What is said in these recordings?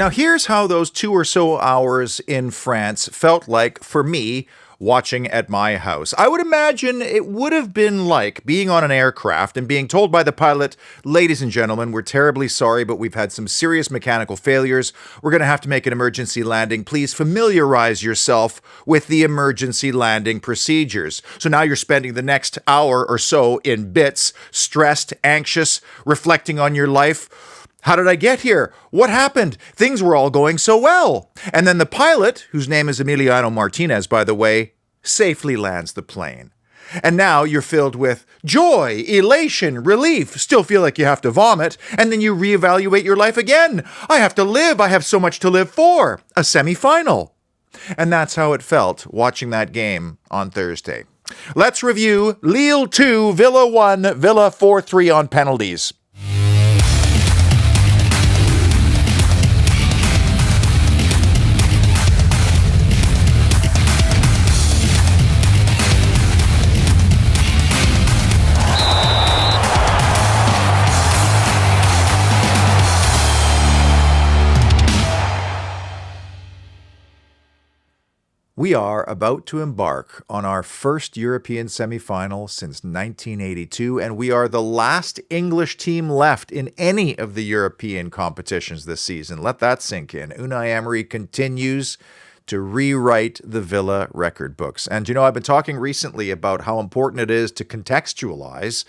Now, here's how those 2 or so hours in France felt like for me watching at my house. I would imagine it would have been like being on an aircraft and being told by the pilot, ladies and gentlemen, we're terribly sorry, but we've had some serious mechanical failures. We're going to have to make an emergency landing. Please familiarize yourself with the emergency landing procedures. So now you're spending the next hour or so in bits, stressed, anxious, reflecting on your life. How did I get here? What happened? Things were all going so well. And then the pilot, whose name is Emiliano Martinez, by the way, safely lands the plane. And now you're filled with joy, elation, relief, still feel like you have to vomit, and then you reevaluate your life again. I have to live. I have so much to live for. A semifinal. And that's how it felt watching that game on Thursday. Let's review Lille 2, Villa 1, Villa 4-3 on penalties. We are about to embark on our first European semi-final since 1982, and we are the last English team left in any of the European competitions this season. Let that sink in. Unai Emery continues to rewrite the Villa record books. And you know, I've been talking recently about how important it is to contextualize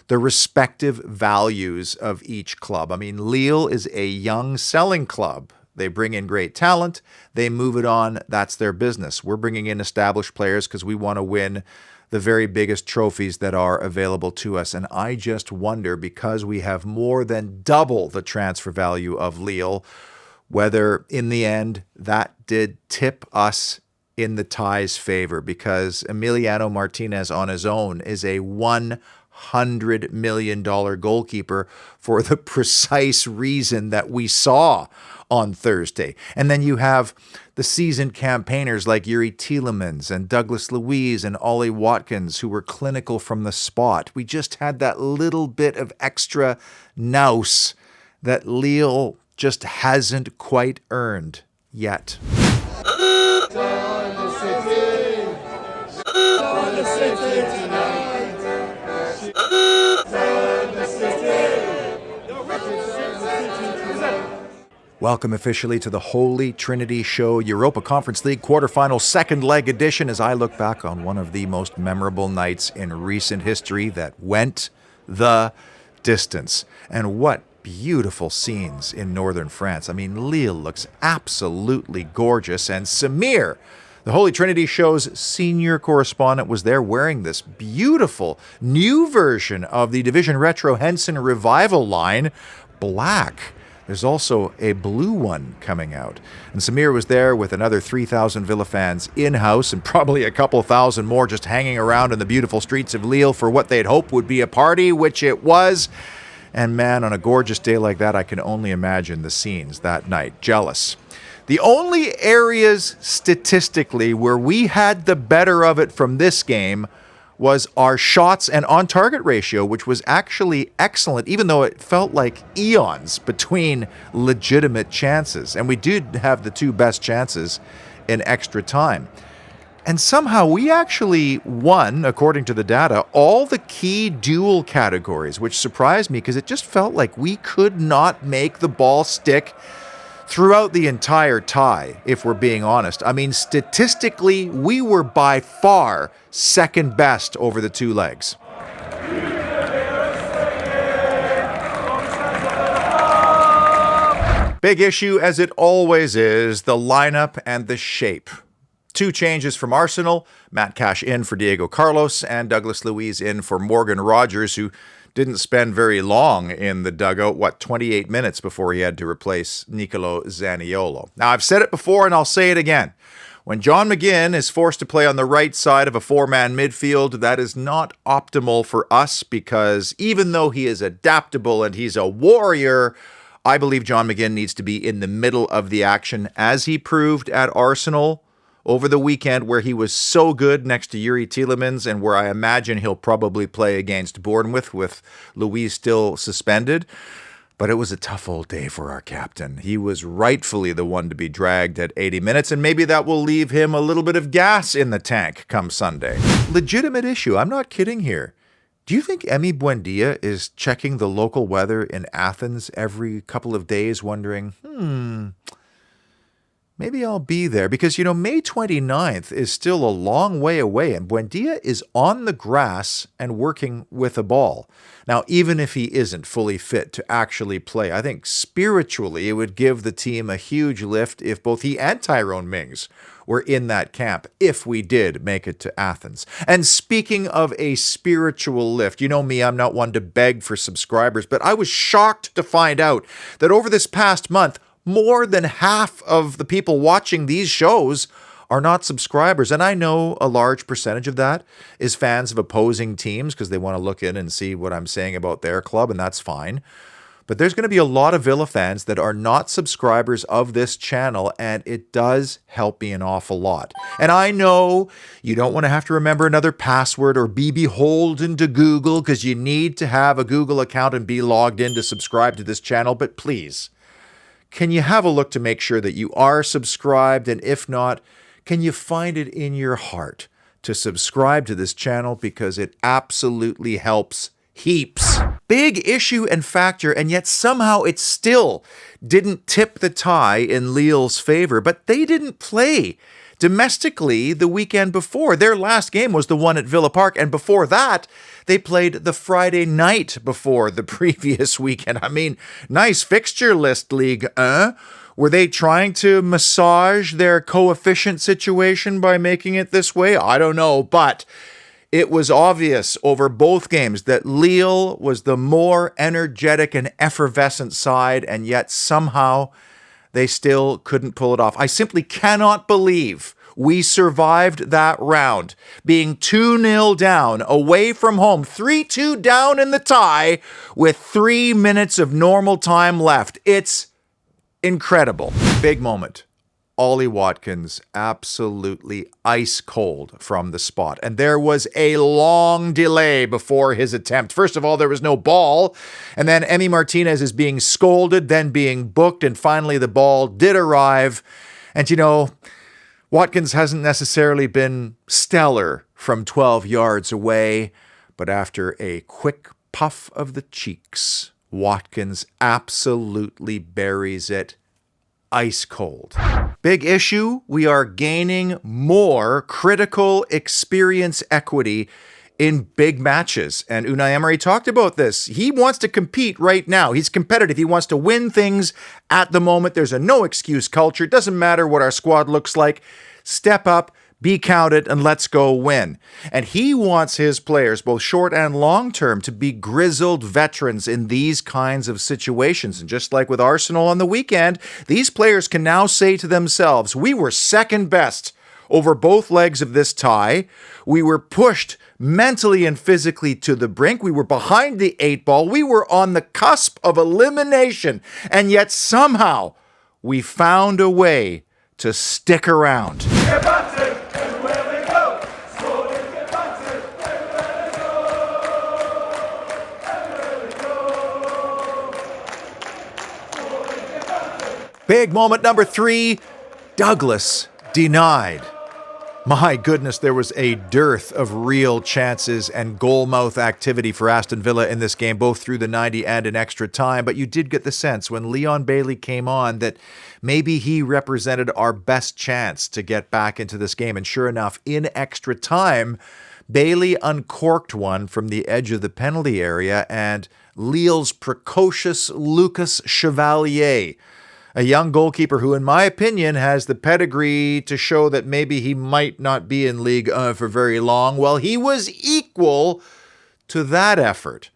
the respective values of each club. I mean, Lille is a young selling club. They bring in great talent. They move it on. That's their business. We're bringing in established players because we want to win the very biggest trophies that are available to us. And I just wonder, because we have more than double the transfer value of Lille, whether in the end that did tip us in the tie's favor, because Emiliano Martinez on his own is a $100 million goalkeeper for the precise reason that we saw on Thursday. And then you have the seasoned campaigners like Youri Tielemans and Douglas Luiz and Ollie Watkins, who were clinical from the spot. We just had that little bit of extra nous that Lille just hasn't quite earned yet. Welcome officially to the Holy Trinity Show, Europa Conference League quarterfinal second leg edition, as I look back on one of the most memorable nights in recent history that went the distance. And what beautiful scenes in northern France. I mean, Lille looks absolutely gorgeous, and Samir, the Holy Trinity Show's senior correspondent, was there wearing this beautiful new version of the Division Retro Henson Revival line, black. There's also a blue one coming out. And Samir was there with another 3,000 Villa fans in-house and probably a couple thousand more just hanging around in the beautiful streets of Lille for what they'd hoped would be a party, which it was. And man, on a gorgeous day like that, I can only imagine the scenes that night. Jealous. The only areas statistically where we had the better of it from this game was our shots and on-target ratio, which was actually excellent, even though it felt like eons between legitimate chances. And we did have the 2 best chances in extra time. And somehow we actually won, according to the data, all the key duel categories, which surprised me because it just felt like we could not make the ball stick throughout the entire tie, if we're being honest. I mean, statistically, we were by far second best over the 2 legs. Big issue, as it always is, the lineup and the shape. 2 changes from Arsenal, Matty Cash in for Diego Carlos and Douglas Luiz in for Morgan Rogers, who didn't spend very long in the dugout, 28 minutes before he had to replace Nicolo Zaniolo. Now, I've said it before and I'll say it again. When John McGinn is forced to play on the right side of a 4-man midfield, that is not optimal for us, because even though he is adaptable and he's a warrior, I believe John McGinn needs to be in the middle of the action, as he proved at Arsenal over the weekend, where he was so good next to Youri Tielemans, and where I imagine he'll probably play against Bournemouth with Luiz still suspended. But it was a tough old day for our captain. He was rightfully the one to be dragged at 80 minutes, and maybe that will leave him a little bit of gas in the tank come Sunday. Legitimate issue. I'm not kidding here. Do you think Emi Buendia is checking the local weather in Athens every couple of days, wondering, maybe I'll be there? Because, May 29th is still a long way away, and Buendia is on the grass and working with a ball. Now, even if he isn't fully fit to actually play, I think spiritually it would give the team a huge lift if both he and Tyrone Mings were in that camp, if we did make it to Athens. And speaking of a spiritual lift, you know me, I'm not one to beg for subscribers, but I was shocked to find out that over this past month, more than half of the people watching these shows are not subscribers. And I know a large percentage of that is fans of opposing teams because they want to look in and see what I'm saying about their club, and that's fine. But there's going to be a lot of Villa fans that are not subscribers of this channel, and it does help me an awful lot. And I know you don't want to have to remember another password or be beholden to Google because you need to have a Google account and be logged in to subscribe to this channel, but please, can you have a look to make sure that you are subscribed? And if not, can you find it in your heart to subscribe to this channel because it absolutely helps heaps. Big issue and factor, and yet somehow it still didn't tip the tie in Lille's favor, but they didn't play domestically the weekend before. Their last game was the one at Villa Park, and before that, they played the Friday night before the previous weekend. I mean, nice fixture list, League 1. Were they trying to massage their coefficient situation by making it this way? I don't know, but it was obvious over both games that Lille was the more energetic and effervescent side, and yet somehow they still couldn't pull it off. I simply cannot believe we survived that round, being 2-0 down away from home, 3-2 down in the tie with 3 minutes of normal time left. It's incredible. Big moment. Ollie Watkins absolutely ice cold from the spot. And there was a long delay before his attempt. First of all, there was no ball. And then Emi Martinez is being scolded, then being booked. And finally, the ball did arrive. And Watkins hasn't necessarily been stellar from 12 yards away. But after a quick puff of the cheeks, Watkins absolutely buries it ice cold. Big issue, we are gaining more critical experience equity in big matches. And Unai Emery talked about this. He wants to compete right now. He's competitive. He wants to win things at the moment. There's a no excuse culture. It doesn't matter what our squad looks like. Step up, be counted, and let's go win. And he wants his players, both short and long term, to be grizzled veterans in these kinds of situations. And just like with Arsenal on the weekend, these players can now say to themselves, we were second best over both legs of this tie. We were pushed mentally and physically to the brink. We were behind the 8 ball. We were on the cusp of elimination. And yet somehow we found a way to stick around. Big moment number 3, Douglas denied. My goodness, there was a dearth of real chances and goal-mouth activity for Aston Villa in this game, both through the 90 and in extra time. But you did get the sense when Leon Bailey came on that maybe he represented our best chance to get back into this game. And sure enough, in extra time, Bailey uncorked one from the edge of the penalty area, and Lille's precocious Lucas Chevalier, a young goalkeeper who, in my opinion, has the pedigree to show that maybe he might not be in Ligue 1 for very long. Well, he was equal to that effort.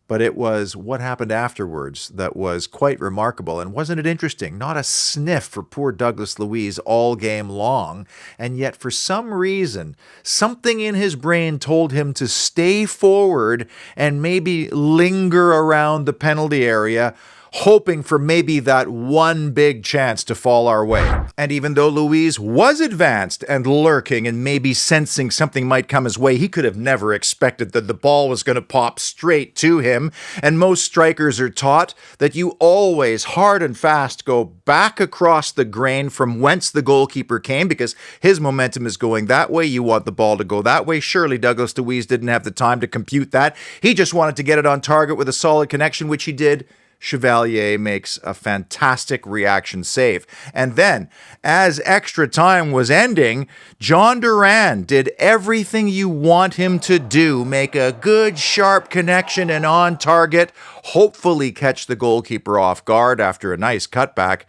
But it was what happened afterwards that was quite remarkable. And wasn't it interesting? Not a sniff for poor Douglas Luiz all game long. And yet, for some reason, something in his brain told him to stay forward and maybe linger around the penalty area, hoping for maybe that one big chance to fall our way. And even though Luiz was advanced and lurking and maybe sensing something might come his way, he could have never expected that the ball was going to pop straight to him. And most strikers are taught that you always hard and fast go back across the grain from whence the goalkeeper came, because his momentum is going that way. You want the ball to go that way. Surely Douglas Luiz didn't have the time to compute that. He just wanted to get it on target with a solid connection, which he did. Chevalier makes a fantastic reaction save. And then, as extra time was ending, John Duran did everything you want him to do. Make a good, sharp connection and on target. Hopefully catch the goalkeeper off guard after a nice cutback.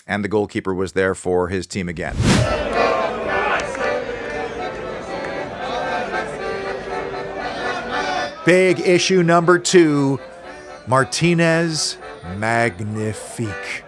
And the goalkeeper was there for his team again. Big issue number 2. Martinez, magnifique.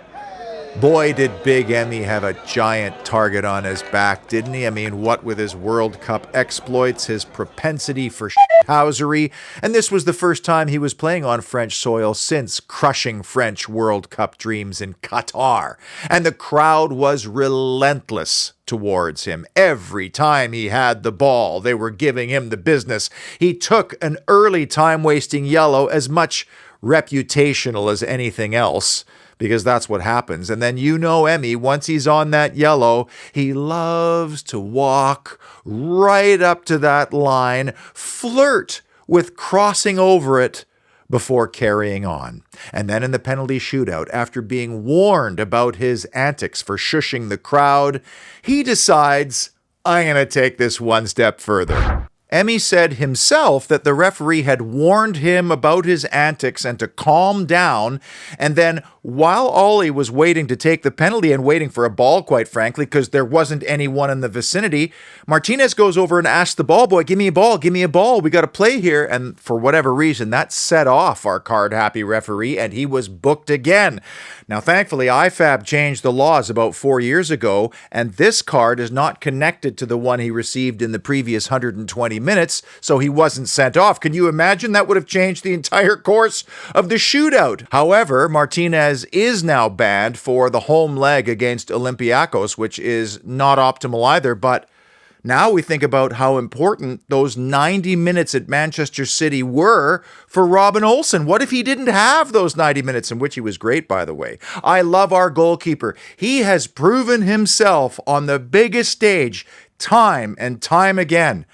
Boy, did Big Emmy have a giant target on his back, didn't he? I mean, what with his World Cup exploits, his propensity for shithousery, and this was the first time he was playing on French soil since crushing French World Cup dreams in Qatar. And the crowd was relentless towards him. Every time he had the ball, they were giving him the business. He took an early time-wasting yellow, as much reputational as anything else, because that's what happens. And then Emmy, once he's on that yellow, he loves to walk right up to that line, flirt with crossing over it before carrying on. And then in the penalty shootout, after being warned about his antics for shushing the crowd, he decides, I'm going to take this one step further. Emmy said himself that the referee had warned him about his antics and to calm down, and then while Ollie was waiting to take the penalty and waiting for a ball, quite frankly, because there wasn't anyone in the vicinity, Martinez goes over and asks the ball boy, give me a ball, we got to play here. And for whatever reason, that set off our card-happy referee, and he was booked again. Now, thankfully, IFAB changed the laws about 4 years ago, and this card is not connected to the one he received in the previous 120 minutes, so he wasn't sent off. Can you imagine? That would have changed the entire course of the shootout. However, Martinez is now banned for the home leg against Olympiacos, which is not optimal either, but now we think about how important those 90 minutes at Manchester City were for Robin Olsen. What if he didn't have those 90 minutes, in which he was great, by the way? I love our goalkeeper. He has proven himself on the biggest stage time and time again.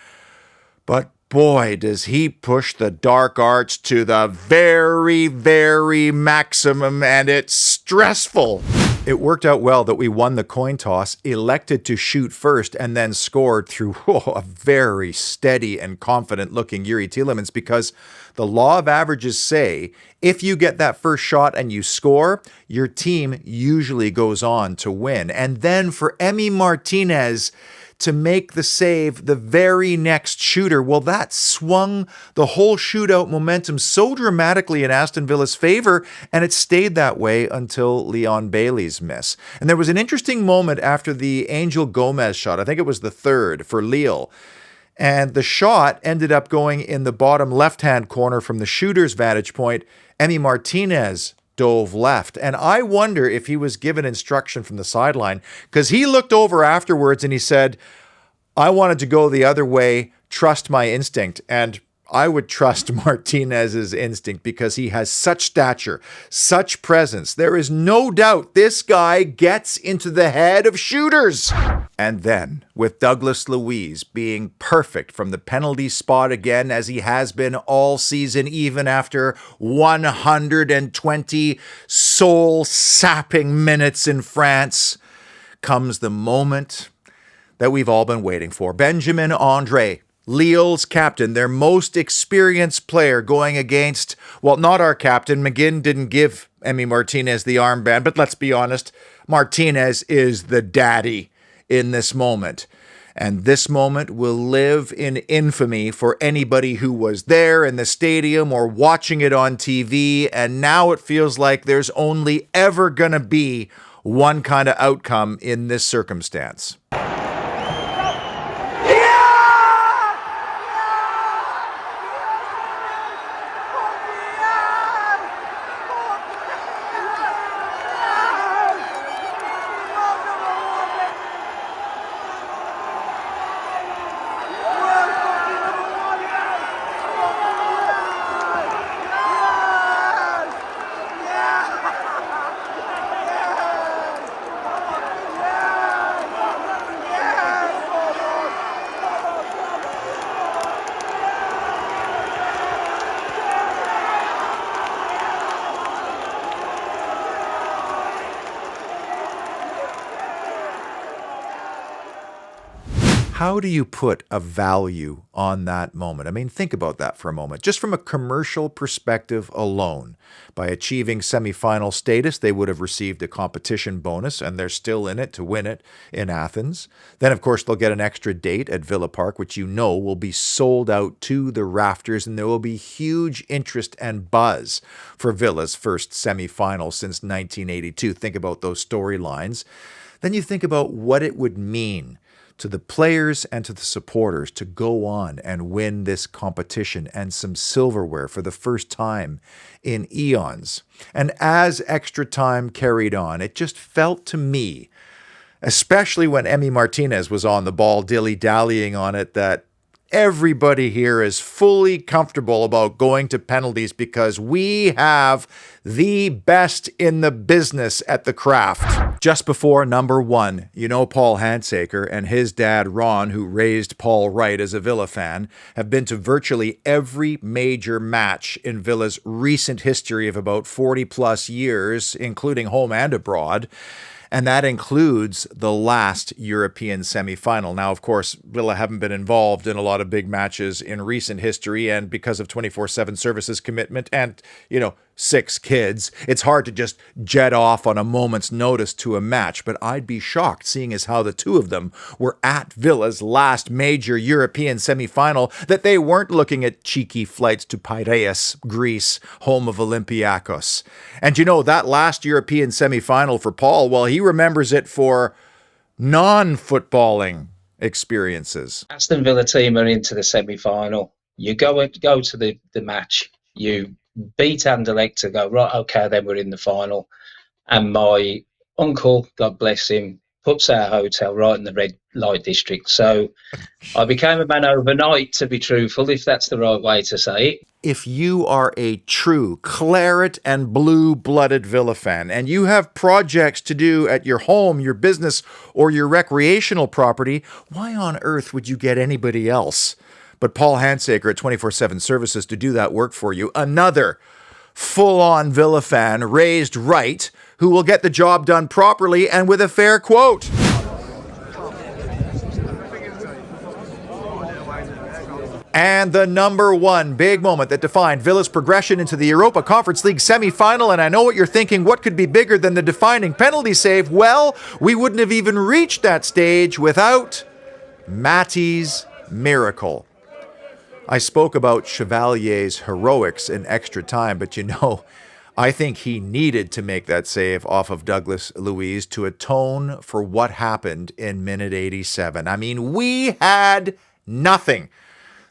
But boy, does he push the dark arts to the very, very maximum, and it's stressful. It worked out well that we won the coin toss, elected to shoot first, and then scored through a very steady and confident-looking Yuri Tielemans, because the law of averages say if you get that first shot and you score, your team usually goes on to win. And then for Emi Martinez to make the save, the very next shooter, well, that swung the whole shootout momentum so dramatically in Aston Villa's favor, and it stayed that way until Leon Bailey's miss. And there was an interesting moment after the Angel Gomez shot. I think it was the third for Lille. And the shot ended up going in the bottom left-hand corner from the shooter's vantage point. Emi Martinez dove left. And I wonder if he was given instruction from the sideline, because he looked over afterwards and he said, I wanted to go the other way, trust my instinct. And I would trust Martinez's instinct, because he has such stature, such presence. There is no doubt this guy gets into the head of shooters. And then, with Douglas Luiz being perfect from the penalty spot again, as he has been all season, even after 120 soul-sapping minutes in France, comes the moment that we've all been waiting for. Benjamin Andre, Lille's captain, their most experienced player, going against, well, not our captain. McGinn didn't give Emi Martinez the armband, but let's be honest, Martinez is the daddy in this moment. And this moment will live in infamy for anybody who was there in the stadium or watching it on TV. And now it feels like there's only ever going to be one kind of outcome in this circumstance. How do you put a value on that moment? I mean, think about that for a moment. Just from a commercial perspective alone, by achieving semifinal status, they would have received a competition bonus, and they're still in it to win it in Athens. Then, of course, they'll get an extra date at Villa Park, which you know will be sold out to the rafters, and there will be huge interest and buzz for Villa's first semifinal since 1982. Think about those storylines. Then you think about what it would mean to the players and to the supporters to go on and win this competition and some silverware for the first time in eons. And as extra time carried on, it just felt to me, especially when Emi Martinez was on the ball dilly-dallying on it, that everybody here is fully comfortable about going to penalties because we have the best in the business at the craft. Just before number one, you know Paul Handsaker and his dad Ron, who raised Paul Wright as a Villa fan, have been to virtually every major match in Villa's recent history of about 40 plus years, including home and abroad. And that includes the last European semi-final. Now, of course, Villa haven't been involved in a lot of big matches in recent history, and because of 24/7 services commitment and, 6 kids, it's hard to just jet off on a moment's notice to a match. But I'd be shocked, seeing as how the two of them were at Villa's last major European semi-final, that they weren't looking at cheeky flights to Piraeus, Greece, home of Olympiacos. And that last European semi-final for Paul, well, he remembers it for non-footballing experiences. Aston Villa team are into the semi-final. You go to the match, you beat Anderlecht to go, right, okay, then we're in the final. And my uncle, God bless him, puts our hotel right in the red light district. So I became a man overnight, to be truthful, if that's the right way to say it. If you are a true claret and blue-blooded Villa fan and you have projects to do at your home, your business, or your recreational property, why on earth would you get anybody else but Paul Handsaker at 24/7 Services to do that work for you? Another full-on Villa fan raised right who will get the job done properly and with a fair quote. And the number one big moment that defined Villa's progression into the Europa Conference League semi-final, and I know what you're thinking, what could be bigger than the defining penalty save? Well, we wouldn't have even reached that stage without Matty's miracle. I spoke about Chevalier's heroics in extra time, but I think he needed to make that save off of Douglas Luiz to atone for what happened in minute 87. I mean, we had nothing.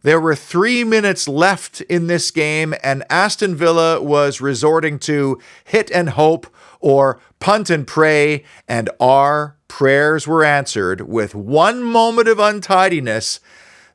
There were 3 minutes left in this game, and Aston Villa was resorting to hit and hope or punt and pray, and our prayers were answered with one moment of untidiness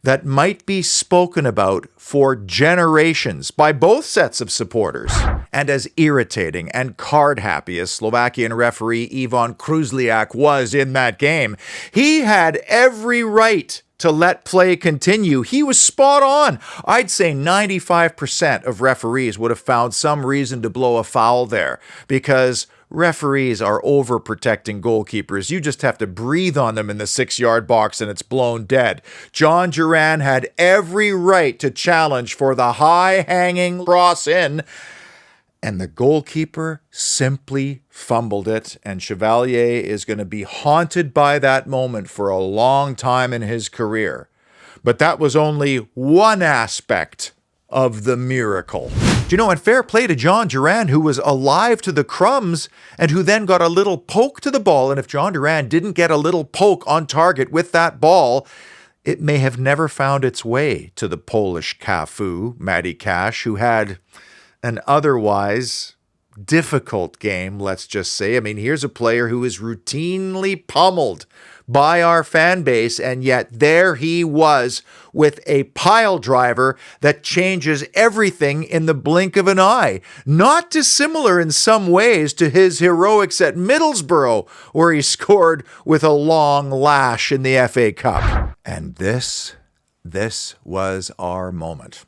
that might be spoken about for generations by both sets of supporters. And as irritating and card-happy as Slovakian referee Ivan Kruzliak was in that game, he had every right to let play continue. He was spot on. I'd say 95% of referees would have found some reason to blow a foul there, because referees are overprotecting goalkeepers. You just have to breathe on them in the 6-yard box and it's blown dead. John Duran had every right to challenge for the high-hanging cross in, and the goalkeeper simply fumbled it, and Chevalier is going to be haunted by that moment for a long time in his career. But that was only one aspect of the miracle. And fair play to John Duran, who was alive to the crumbs and who then got a little poke to the ball. And if John Duran didn't get a little poke on target with that ball, it may have never found its way to the Polish Cafu, Matty Cash, who had an otherwise difficult game, let's just say. I mean, here's a player who is routinely pummeled by our fan base, and yet there he was with a pile driver that changes everything in the blink of an eye. Not dissimilar in some ways to his heroics at Middlesbrough, where he scored with a long lash in the FA Cup. And this was our moment,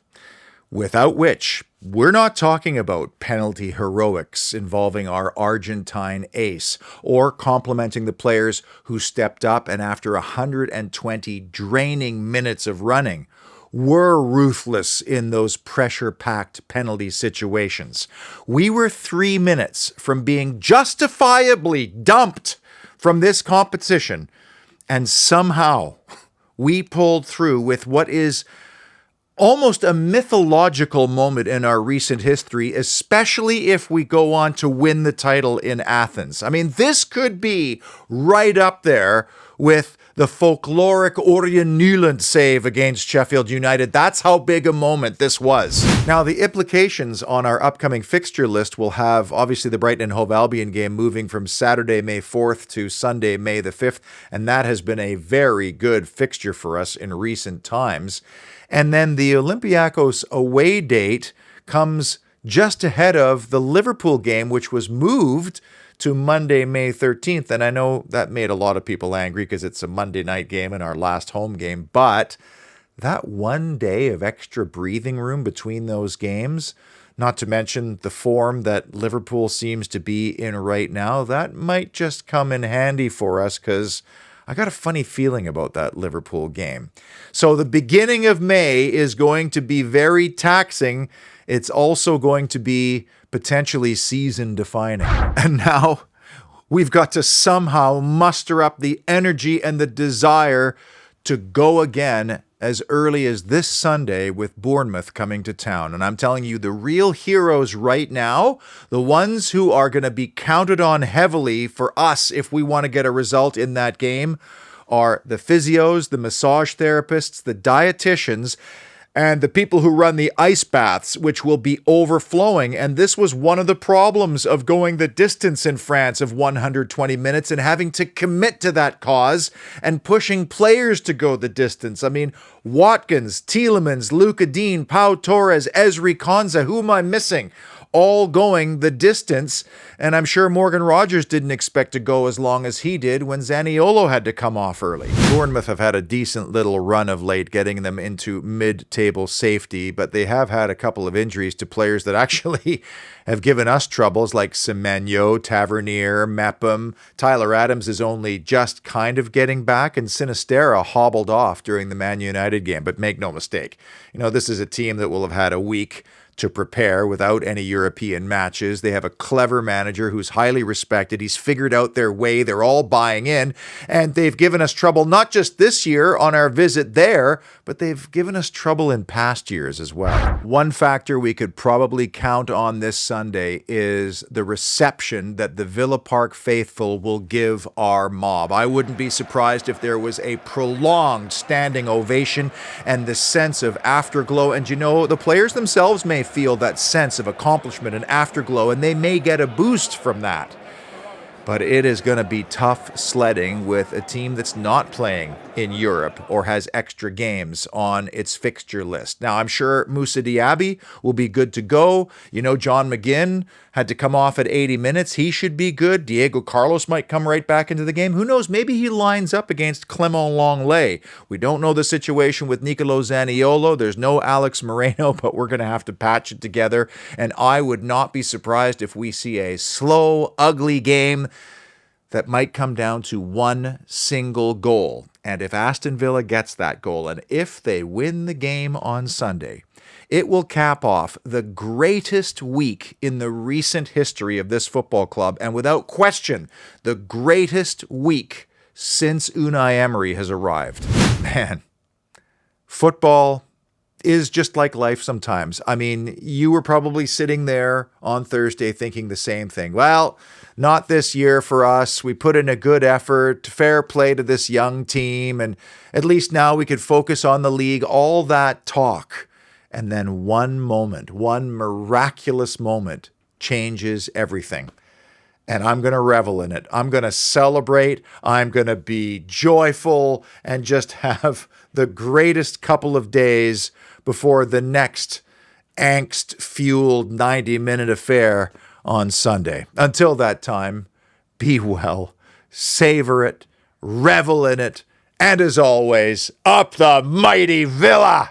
without which We're not talking about penalty heroics involving our Argentine ace or complimenting the players who stepped up and after 120 draining minutes of running were ruthless in those pressure-packed penalty situations. We were 3 minutes from being justifiably dumped from this competition, and somehow we pulled through with what is almost a mythological moment in our recent history, especially if we go on to win the title in Athens. I mean, this could be right up there with the folkloric Orion Newland save against Sheffield United. That's how big a moment this was. Now, the implications on our upcoming fixture list will have, obviously, the Brighton and Hove Albion game moving from Saturday, May 4th to Sunday, May the 5th, and that has been a very good fixture for us in recent times. And then the Olympiacos away date comes just ahead of the Liverpool game, which was moved to Monday, May 13th. And I know that made a lot of people angry because it's a Monday night game and our last home game. But that 1 day of extra breathing room between those games, not to mention the form that Liverpool seems to be in right now, that might just come in handy for us because I got a funny feeling about that Liverpool game. So the beginning of May is going to be very taxing. It's also going to be potentially season defining. And now we've got to somehow muster up the energy and the desire to go again as early as this Sunday with Bournemouth coming to town. And I'm telling you, the real heroes right now, the ones who are going to be counted on heavily for us if we want to get a result in that game, are the physios, the massage therapists, the dietitians, and the people who run the ice baths, which will be overflowing. And this was one of the problems of going the distance in France of 120 minutes and having to commit to that cause and pushing players to go the distance. I mean, Watkins, Tielemans, Luka Dean, Pau Torres, Ezri Konsa, who am I missing? All going the distance, and I'm sure Morgan Rogers didn't expect to go as long as he did when Zaniolo had to come off early. Bournemouth have had a decent little run of late, getting them into mid-table safety, but they have had a couple of injuries to players that actually have given us troubles, like Semenyo, Tavernier, Mepham. Tyler Adams is only just kind of getting back, and Sinisterra hobbled off during the Man United game. But make no mistake, this is a team that will have had a week to prepare without any European matches. They have a clever manager who's highly respected. He's figured out their way. They're all buying in, and they've given us trouble not just this year on our visit there, but they've given us trouble in past years as well. One factor we could probably count on this Sunday is the reception that the Villa Park faithful will give our mob. I wouldn't be surprised if there was a prolonged standing ovation and the sense of afterglow. And the players themselves may feel that sense of accomplishment and afterglow, and they may get a boost from that. But it is going to be tough sledding with a team that's not playing in Europe or has extra games on its fixture list. Now, I'm sure Moussa Diaby will be good to go. John McGinn had to come off at 80 minutes. He should be good. Diego Carlos might come right back into the game. Who knows? Maybe he lines up against Clement Longley. We don't know the situation with Nicolo Zaniolo. There's no Alex Moreno, but we're going to have to patch it together. And I would not be surprised if we see a slow, ugly game that might come down to one single goal. And if Aston Villa gets that goal, and if they win the game on Sunday, it will cap off the greatest week in the recent history of this football club, and without question, the greatest week since Unai Emery has arrived. Man, football is just like life sometimes. I mean, you were probably sitting there on Thursday thinking the same thing. Well, not this year for us. We put in a good effort, fair play to this young team, and at least now we could focus on the league, all that talk. And then one moment, one miraculous moment changes everything. And I'm going to revel in it. I'm going to celebrate. I'm going to be joyful and just have the greatest couple of days before the next angst-fueled 90-minute affair on Sunday. Until that time, be well, savor it, revel in it, and as always, up the mighty Villa!